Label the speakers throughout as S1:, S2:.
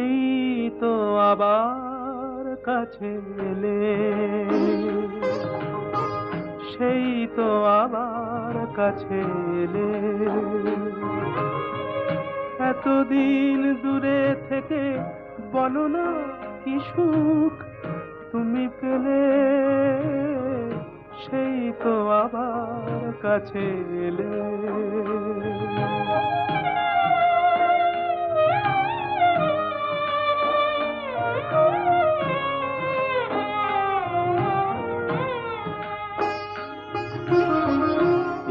S1: সেই তো আবার কাছে এলে, সেই তো আবার কাছে এলে। এতদিন দূরে থেকে বলো না কি সুখ তুমি পেলে, সেই তো আবার কাছে এলে।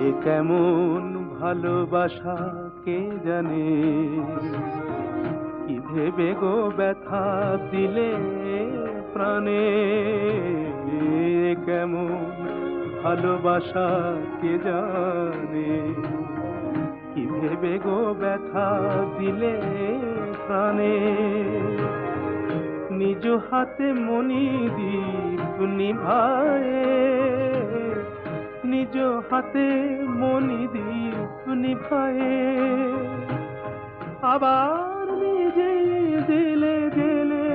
S1: এ কেমন ভালোবাসা কে জানে, কি ভেবে গো ব্যথা দিলে প্রাণে। এ কেমন ভালোবাসা কে জানে, কি ভেবে গো ব্যথা দিলে প্রাণে। নিজ হাতে মনি দীপ নিভায়ে, নিজ হাতে মনি দীপ নিভায়ে, আবার নিজে দিলে জেলে,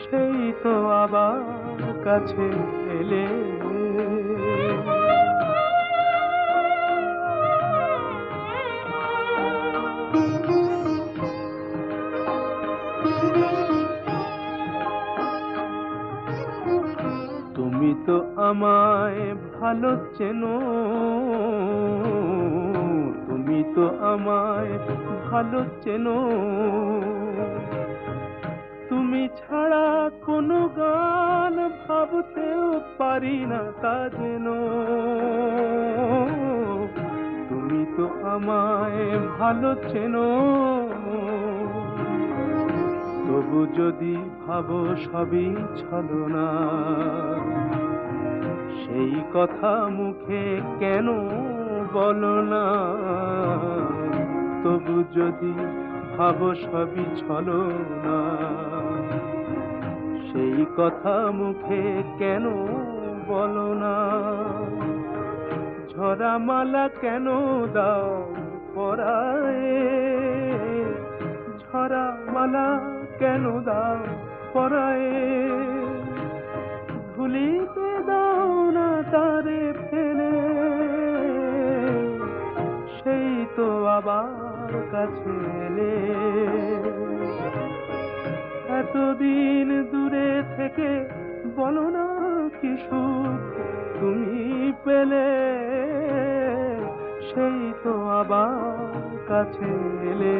S1: সেই তো আবার কাছে এলে। তুমি তো আমায় ভালো চেনো, তুমি তো আমায় ভালো চেনো। তুমি ছাড়া কোনো গান ভাবতেও পারি না তা যেন। তুমি তো আমায় ভালো চেনো, তবু যদি ভাবো সবই ছলনা, সেই কথা মুখে কেন বলো না। তবু যদি ভাবো সবই ছলনা, সেই কথা মুখে কেন বলো না। ঝরা মালা কেন দাও পরায়ে, ঝরা মালা কেন দাও পরায়ে। ভুলিতে দাও না তারে ফেলে, সেই তো আবার কাছে এলে। এতদিন দূরে থেকে বলো না কি সুখ তুমি পেলে, সেই তো আবার কাছে এলে।